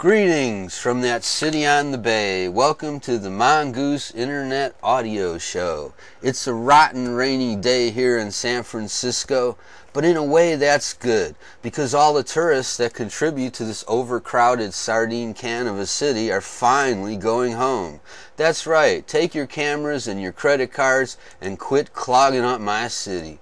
Greetings from that city on the bay. Welcome to the Mongoose Internet Audio Show. It's a rotten rainy day here in San Francisco, but in a way that's good, because all the tourists that contribute to this overcrowded sardine can of a city are finally going home. That's right, take your cameras and your credit cards and quit clogging up my city.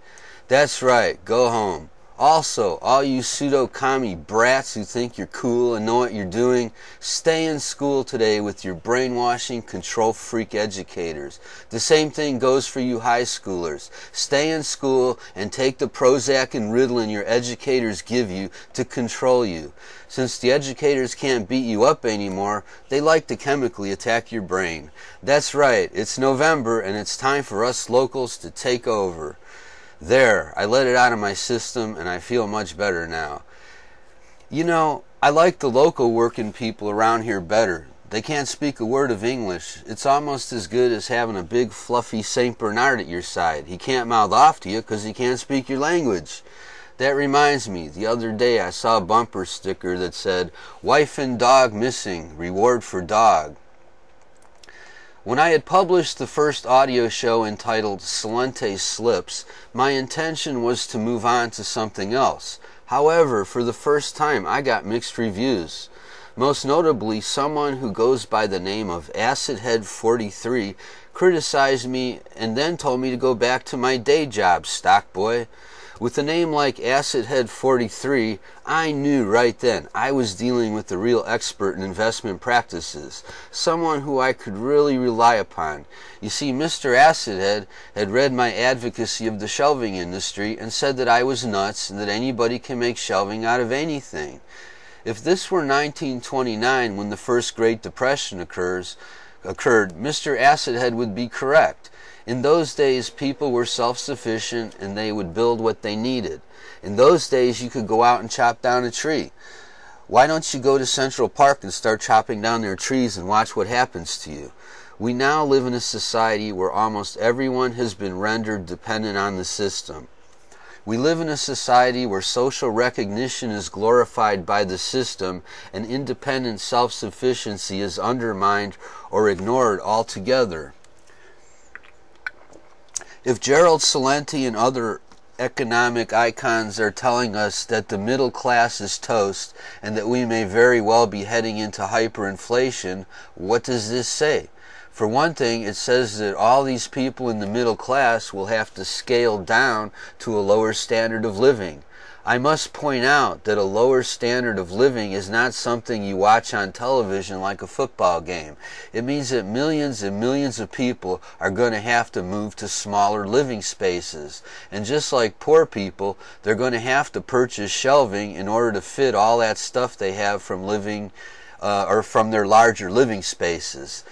That's right, go home. Also, all you pseudo-commie brats who think you're cool and know what you're doing, stay in school today with your brainwashing control freak educators. The same thing goes for you high schoolers. Stay in school and take the Prozac and Ritalin your educators give you to control you. Since the educators can't beat you up anymore, they like to chemically attack your brain. That's right, it's November and it's time for us locals to take over. There, I let it out of my system and I feel much better now. You know, I like the local working people around here better. They can't speak a word of English. It's almost as good as having a big fluffy St. Bernard at your side. He can't mouth off to you because he can't speak your language. That reminds me, the other day I saw a bumper sticker that said, "Wife and dog missing, reward for dog." When I had published the first audio show entitled Celente Slips, my intention was to move on to something else. However, for the first time, I got mixed reviews. Most notably, someone who goes by the name of AcidHead43 criticized me and then told me to go back to my day job, stockboy. With a name like AcidHead43, I knew right then I was dealing with a real expert in investment practices, someone who I could really rely upon. You see, Mr. Acidhead had read my advocacy of the shelving industry and said that I was nuts and that anybody can make shelving out of anything. If this were 1929 when the first Great Depression occurred, Mr. Acidhead would be correct. In those days, people were self-sufficient and they would build what they needed. In those days, you could go out and chop down a tree. Why don't you go to Central Park and start chopping down their trees and watch what happens to you? We now live in a society where almost everyone has been rendered dependent on the system. We live in a society where social recognition is glorified by the system and independent self-sufficiency is undermined or ignored altogether. If Gerald Celente and other economic icons are telling us that the middle class is toast and that we may very well be heading into hyperinflation, what does this say? For one thing, it says that all these people in the middle class will have to scale down to a lower standard of living. I must point out that a lower standard of living is not something you watch on television like a football game. It means that millions and millions of people are going to have to move to smaller living spaces. And just like poor people, they're going to have to purchase shelving in order to fit all that stuff they have from living or from their larger living spaces.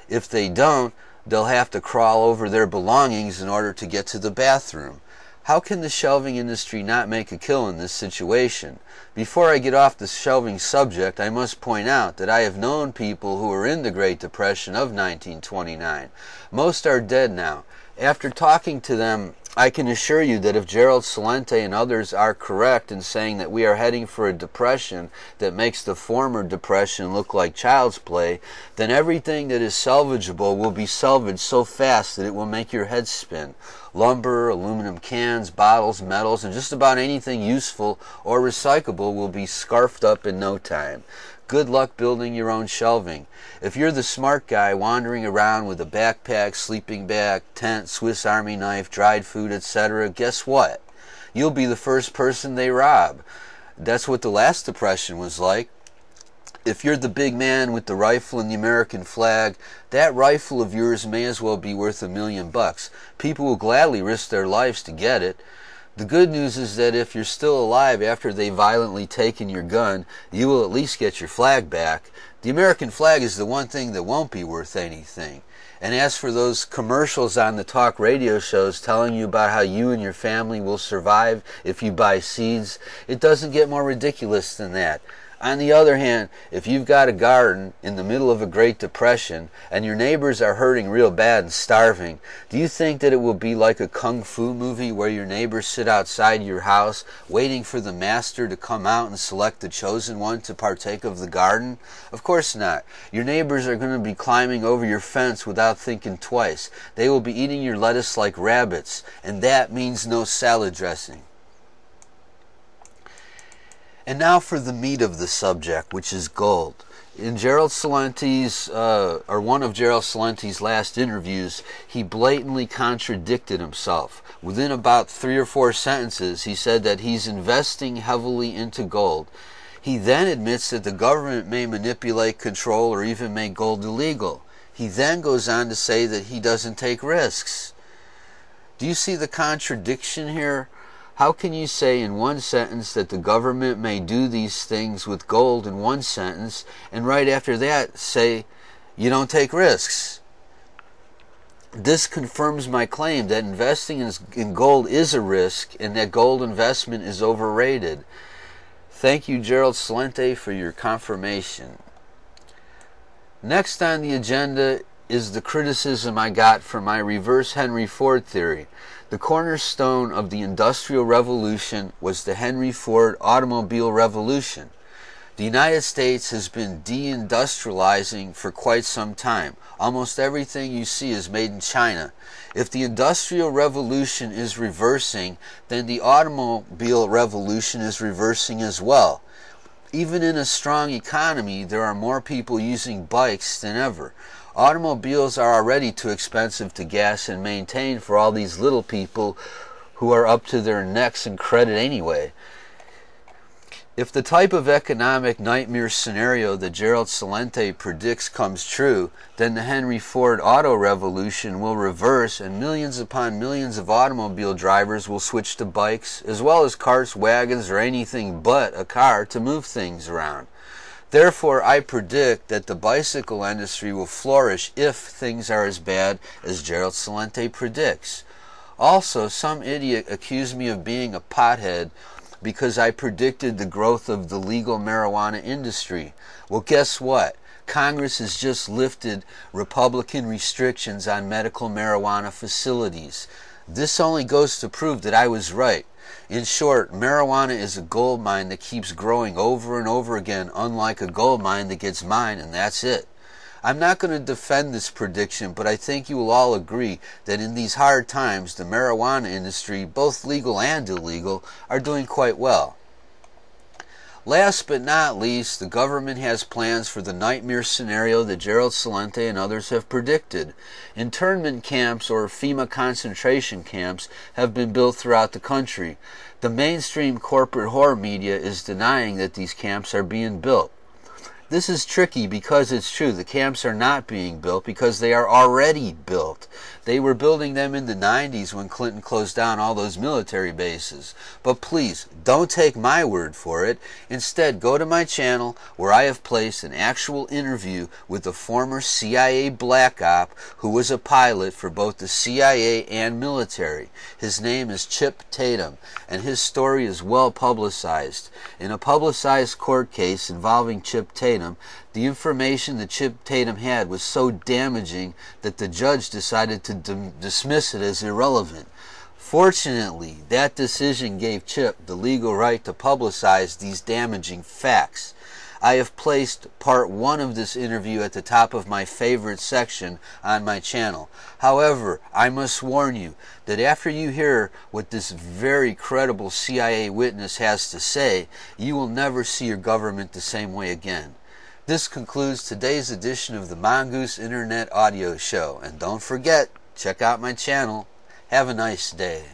If they don't, they'll have to crawl over their belongings in order to get to the bathroom. How can the shelving industry not make a kill in this situation? Before I get off the shelving subject, I must point out that I have known people who were in the Great Depression of 1929. Most are dead now. After talking to them, I can assure you that if Gerald Celente and others are correct in saying that we are heading for a depression that makes the former depression look like child's play, then everything that is salvageable will be salvaged so fast that it will make your head spin. Lumber, aluminum cans, bottles, metals, and just about anything useful or recyclable will be scarfed up in no time. Good luck building your own shelving. If you're the smart guy wandering around with a backpack, sleeping bag, tent, Swiss Army knife, dried food, etc., guess what? You'll be the first person they rob. That's what the last depression was like. If you're the big man with the rifle and the American flag, that rifle of yours may as well be worth $1 million. People will gladly risk their lives to get it. The good news is that if you're still alive after they've violently taken your gun, you will at least get your flag back. The American flag is the one thing that won't be worth anything. And as for those commercials on the talk radio shows telling you about how you and your family will survive if you buy seeds, it doesn't get more ridiculous than that. On the other hand, if you've got a garden in the middle of a Great Depression and your neighbors are hurting real bad and starving, do you think that it will be like a kung fu movie where your neighbors sit outside your house waiting for the master to come out and select the chosen one to partake of the garden? Of course not. Your neighbors are going to be climbing over your fence without thinking twice. They will be eating your lettuce like rabbits, and that means no salad dressing. And now for the meat of the subject, which is gold. In Gerald Celente's, or one of Gerald Celente's last interviews, he blatantly contradicted himself. Within about 3 or 4 sentences, he said that he's investing heavily into gold. He then admits that the government may manipulate, control, or even make gold illegal. He then goes on to say that he doesn't take risks. Do you see the contradiction here? How can you say in one sentence that the government may do these things with gold in one sentence, and right after that say you don't take risks? This confirms my claim that investing in gold is a risk and that gold investment is overrated. Thank you, Gerald Celente, for your confirmation. Next on the agenda is the criticism I got for my reverse Henry Ford theory. The cornerstone of the Industrial Revolution was the Henry Ford automobile revolution. The United States has been deindustrializing for quite some time. Almost everything you see is made in China. If the Industrial Revolution is reversing, then the automobile revolution is reversing as well. Even in a strong economy, there are more people using bikes than ever. Automobiles are already too expensive to gas and maintain for all these little people who are up to their necks in credit anyway. If the type of economic nightmare scenario that Gerald Celente predicts comes true, then the Henry Ford auto revolution will reverse and millions upon millions of automobile drivers will switch to bikes, as well as carts, wagons, or anything but a car to move things around. Therefore, I predict that the bicycle industry will flourish if things are as bad as Gerald Celente predicts. Also, some idiot accused me of being a pothead because I predicted the growth of the legal marijuana industry. Well, guess what? Congress has just lifted Republican restrictions on medical marijuana facilities. This only goes to prove that I was right. In short, marijuana is a gold mine that keeps growing over and over again, unlike a gold mine that gets mined, and that's it. I'm not going to defend this prediction, but I think you will all agree that in these hard times, the marijuana industry, both legal and illegal, are doing quite well. Last but not least, the government has plans for the nightmare scenario that Gerald Celente and others have predicted. Internment camps or FEMA concentration camps have been built throughout the country. The mainstream corporate horror media is denying that these camps are being built. This is tricky because it's true. The camps are not being built because they are already built. They were building them in the 90s when Clinton closed down all those military bases. But please, don't take my word for it. Instead, go to my channel where I have placed an actual interview with a former CIA black op who was a pilot for both the CIA and military. His name is Chip Tatum, and his story is well publicized. In a publicized court case involving Chip Tatum, the information that Chip Tatum had was so damaging that the judge decided to dismiss it as irrelevant. Fortunately, that decision gave Chip the legal right to publicize these damaging facts. I have placed part 1 of this interview at the top of my favorite section on my channel. However, I must warn you that after you hear what this very credible CIA witness has to say, you will never see your government the same way again. This concludes today's edition of the Mongoose Internet Audio Show. And don't forget, check out my channel. Have a nice day.